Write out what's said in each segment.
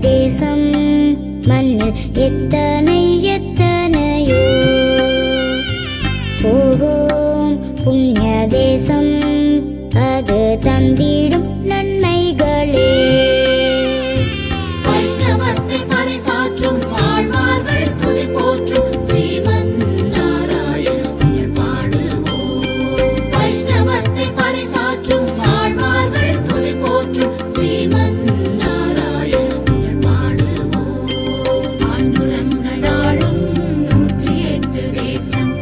தேசம் மண்ணில் எத்தனை எத்தனையோ போவோம் புண்ணிய தேசம் அது தந்திடும் நன்மைகளே. வைஷ்ணவத்தை பறைசாற்றும் வாழ்வார்கள் துதி போற்றும் ஸ்ரீமன் நாராயண புகழ் பாடுவோம். வைஷ்ணவத்தை பறைசாற்றும் வாழ்வார்கள் துதி போற்றும் ஸ்ரீமன் நாராயண புகழ் பாடுவோம். பாண்டுரங்கனாளும் 108 தேசம்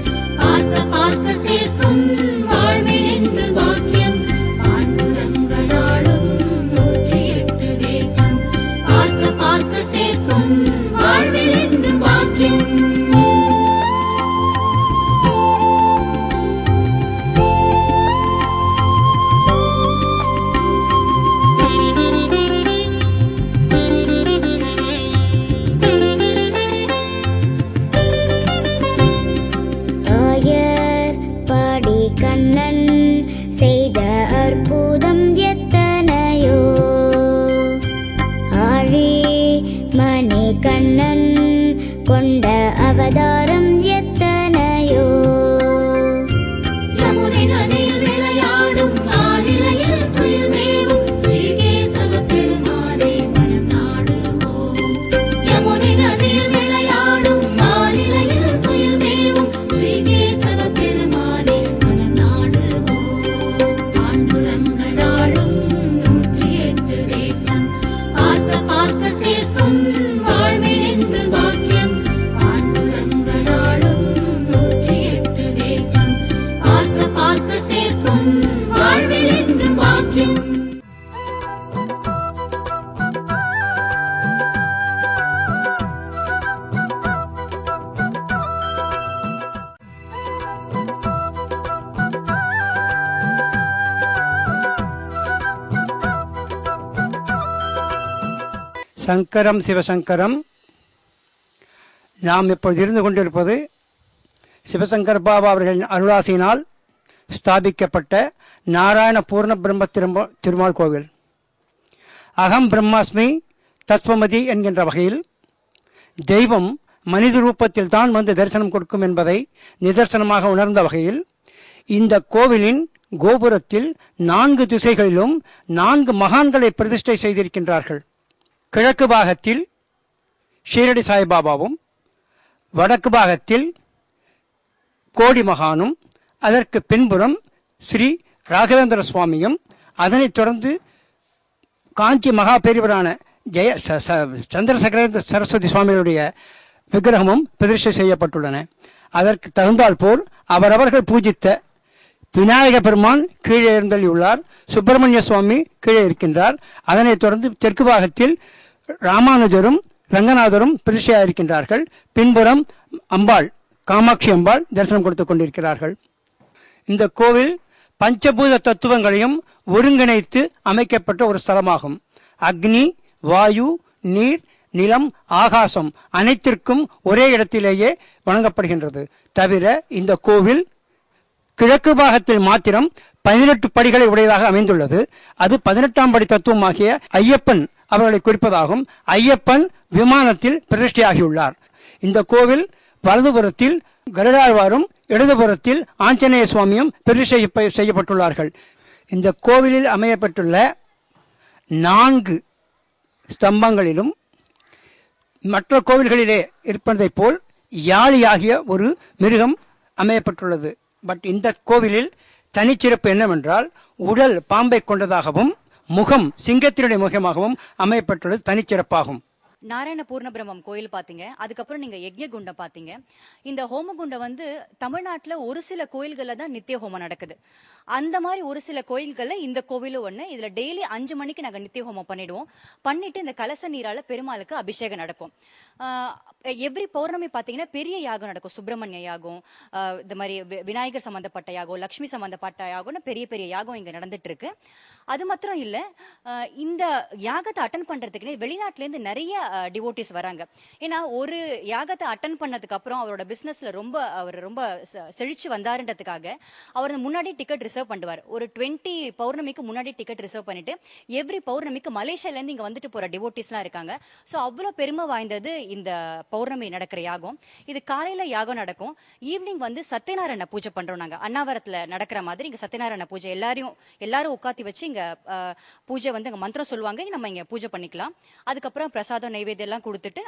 பார்க்க பார்க்க சேர்க்கும் வாழ்வில் என்று பாக்கியம். பாண்டுரங்கனாளும் 108 தேசம் பார்க்க பார்க்க சேர்க்கும் வாழ்வில் என்று பாக்கியம். ஆயர் பாடி கண்ணன் செய்த அற்புதம் எத்தனையோ ஆழி மணி கண்ணன் கொண்ட அவதாரம் எத்தனையோ. யமுனை நதியில் விளையாடும் ஆலிலையில் துயில் மேவும் ஸ்ரீகேசவ பெருமானை மனம் நாடுவோம். யமுனை நதியில் விளையாடும் ஆலிலையில் துயில் மேவும் ஸ்ரீகேசவ பெருமானை மனம் நாடுவோம். பாண்டுரங்கனாளும் 108 தேசம் பார்க்க பார்க்க சேர்க்கும் வாழ்வில் என்று பாக்கியம். பாண்டுரங்கனாளும் 108 தேசம் பார்க்க பார்க்க சேர்க்கும் வாழ்வில் என்று பாக்கியம். சங்கரம் சிவசங்கரம். நாம் இப்பொழுது இருந்து கொண்டிருப்பது சிவசங்கர் பாபா அவர்களின் அருளாசியினால் ஸ்தாபிக்கப்பட்ட நாராயண பூர்ண பிரம்ம திருமால் கோவில். அகம் பிரம்மாஸ்மி தத்வமதி என்கின்ற வகையில் தெய்வம் மனித ரூபத்தில் தான் வந்து தரிசனம் கொடுக்கும் என்பதை நிதர்சனமாக உணர்ந்த வகையில் இந்த கோவிலின் கோபுரத்தில் 4 திசைகளிலும் 4 மகான்களை பிரதிஷ்டை செய்திருக்கின்றார்கள். கிழக்கு பாகத்தில் ஷீரடி சாய்பாபாவும், வடக்கு பாகத்தில் கோடி மகானும், அதற்கு பின்புறம் ஸ்ரீ ராகவேந்திர சுவாமியும், அதனைத் தொடர்ந்து காஞ்சி மகா பெரியவரான சந்திரசேகர சரஸ்வதி சுவாமிகளுடைய விக்கிரகமும் பிரதிஷ்டை செய்யப்பட்டுள்ளன. அதற்கு தகுந்தால் போல் அவரவர்கள் பூஜித்த விநாயக பெருமான் கீழே எழுந்தள்ளியுள்ளார், சுப்பிரமணிய சுவாமி கீழே இருக்கின்றார். அதனைத் தொடர்ந்து தெற்கு பாகத்தில் ராமானுஜரும் ரங்கநாதரும் பிரதிஷ்டையாக இருக்கின்றார்கள். பின்புறம் அம்பாள், காமாட்சி அம்பாள் தரிசனம் கொடுத்துக் கொண்டிருக்கிறார்கள். இந்த கோவில் பஞ்சபூத தத்துவங்களையும் ஒருங்கிணைத்து அமைக்கப்பட்ட ஒரு ஸ்தலமாகும். அக்னி, வாயு, நீர், நிலம், ஆகாசம் அனைத்திற்கும் ஒரே இடத்திலேயே வணங்கப்படுகின்றது. தவிர இந்த கோவில் கிழக்கு பாகத்தில் மாத்திரம் 18 படிகளை உடையதாக அமைந்துள்ளது. அது 18ஆம் படி தத்துவமாகிய ஐயப்பன் அவர்களை குறிப்பதாகும். ஐயப்பன் விமானத்தில் பிரதிஷ்டையாகியுள்ளார். இந்த கோவில் வலதுபுறத்தில் கருடாழ்வாரும், இடதுபுறத்தில் ஆஞ்சநேய சுவாமியும் பிரதிஷ்டை செய்யப்பட்டுள்ளார்கள். இந்த கோவிலில் அமையப்பட்டுள்ள 4 ஸ்தம்பங்களிலும் மற்ற கோவில்களிலே இருப்பதைப் போல் யாழியாகிய ஒரு மிருகம் அமையப்பட்டுள்ளது. பட் இந்த கோவிலில் தனிச்சிறப்பு என்னவென்றால், உடல் பாம்பை கொண்டதாகவும் முகம் சிங்கத்தினுடைய முகமாகவும் அமையப்பட்டுள்ளது தனிச்சிறப்பாகும். நாராயண பூர்ண பிரம்மம் கோயில் பாத்தீங்க, அதுக்கப்புறம் நீங்க யக்ஞ குண்டம் பாத்தீங்க. இந்த ஹோமகுண்டம் வந்து தமிழ்நாட்டுல ஒரு சில கோயில்கள்ல தான் நித்திய ஹோமம் நடக்குது. அந்த மாதிரி ஒரு சில கோயில்கள்ல இந்த கோவிலும் ஒண்ணு. இதுல டெய்லி 5 மணிக்கு நாங்க நித்திய ஹோமம் பண்ணிடுவோம். பண்ணிட்டு இந்த கலச நீரால பெருமாளுக்கு அபிஷேகம் நடக்கும். எவ்ரி பௌர்ணமி பாத்தீங்கன்னா பெரிய யாகம் நடக்கும். சுப்பிரமணிய யாகம், இந்த மாதிரி விநாயகர் சம்பந்தப்பட்ட யாகம், லட்சுமி சம்பந்தப்பட்ட யாகம்னு பெரிய பெரிய யாகம் இங்க நடந்துட்டு இருக்கு. அது மாத்திரம் இல்ல, இந்த யாகத்தை அட்டன் பண்றதுக்குன்னு வெளிநாட்டுல இருந்து நிறைய டிவோட்டிஸ் வராங்க. ஏன்னா ஒரு யாகத்தை அட்டன் பண்ணதுக்கு அப்புறம் அவரோட பிசினஸ்ல அவர் ரொம்ப செழிச்சு வந்தாருன்றதுக்காக அவர் முன்னாடி டிக்கெட் ரிசர்வ் பண்ணுவார். ஒரு 20 பௌர்ணமிக்கு முன்னாடி டிக்கெட் ரிசர்வ் பண்ணிட்டு எவ்ரி பௌர்ணமிக்கு மலேசியால இருந்து இங்க வந்துட்டு போற டிவோட்டிஸ்லாம் இருக்காங்க. ஸோ அவ்வளோ பெருமை வாய்ந்தது இந்த பௌர்ணமி நடக்கிற யாகம். இது காலையில யாகம் நடக்கும். ஈவினிங் வந்து சத்யநாராயண பூஜை பண்றோம் நாங்க. அன்னாவரத்துல நடக்கிற மாதிரி இங்க சத்யநாராயண பூஜை எல்லாரும் உட்காத்தி வச்சு இங்க பூஜை வந்து அங்க மந்திரம் சொல்லுவாங்க. நம்ம இங்க பூஜை பண்ணிக்கலாம். அதுக்கப்புறம் பிரசாதம் நைவேத்தியம் எல்லாம் கொடுத்துட்டு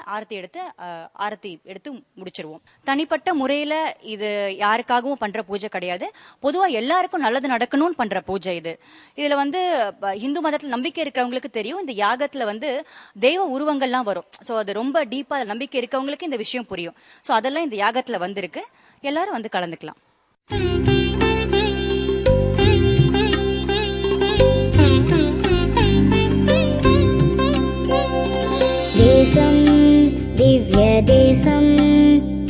ஆரத்தி எடுத்து முடிச்சிருவோம். தனிப்பட்ட முறையில இது யாருக்காகவும் பண்ற பூஜை கிடையாது. பொதுவா எல்லாருக்கும் நல்லது நடக்கணும்னு பண்ற பூஜை இது. இதுல வந்து இந்து மதத்துல நம்பிக்கை இருக்கிறவங்களுக்கு தெரியும், இந்த யாகத்துல வந்து தெய்வ உருவங்கள்லாம் வரும். ஸோ அது ரொம்ப டீப்பா நம்பிக்கை இருக்கவங்களுக்கு இந்த விஷயம் புரியும். ஸோ அதெல்லாம் இந்த யாகத்துல வந்திருக்கு. எல்லாரும் வந்து கலந்துக்கலாம். தேசம் திவ்ய தேசம்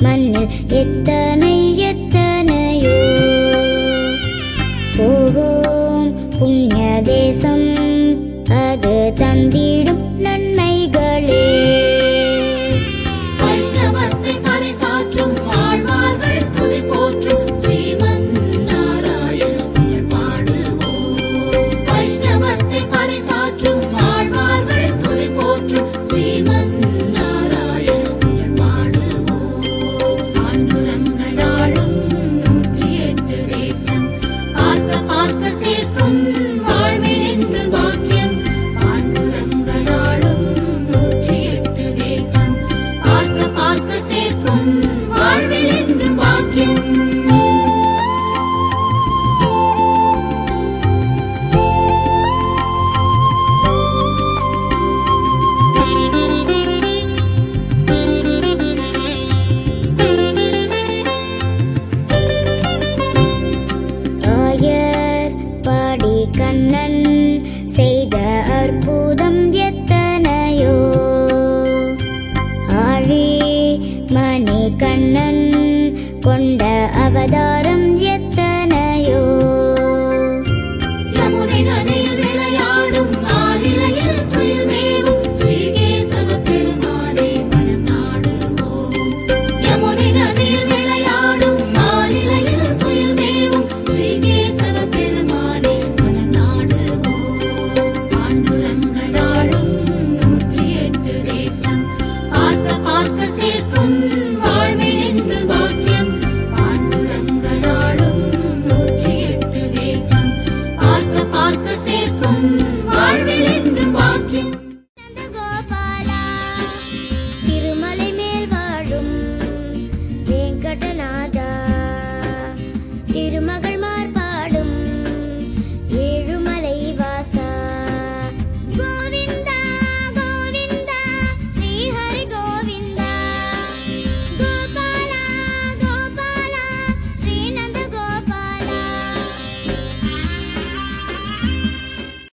மண்ணில் எத்தனையோ போவோம் புண்ணிய தேசம் அது தந்திடும் நன்மைகளே. வைஷ்ணவத்தை பறைசாற்றும் வாழ்வார்கள் துதி போற்றும் ஸ்ரீமன் நாராயண புகழ் பாடுவோம். வைஷ்ணவத்தை பறைசாற்றும் வாழ்வார்கள் துதி போற்றும் ஸ்ரீமன் நாராயண புகழ் பாடுவோம். ஆண்டுரங்களாளும் 108 தேசம் பார்க்க பார்க்க சேர்க்கும் வாழ்வில் என்று பாக்கியம். ஆண்டுரங்களாளும் 108 தேசம் பார்க்க பார்க்க சேர்க்கும் வாழ்வில் என்று பாக்கியம். ஆயர் பாடி கண்ணன் செய்த அற்புதம் எத்தனையோ ஆழி மணி கண்ணன் கொண்ட அவதாரம்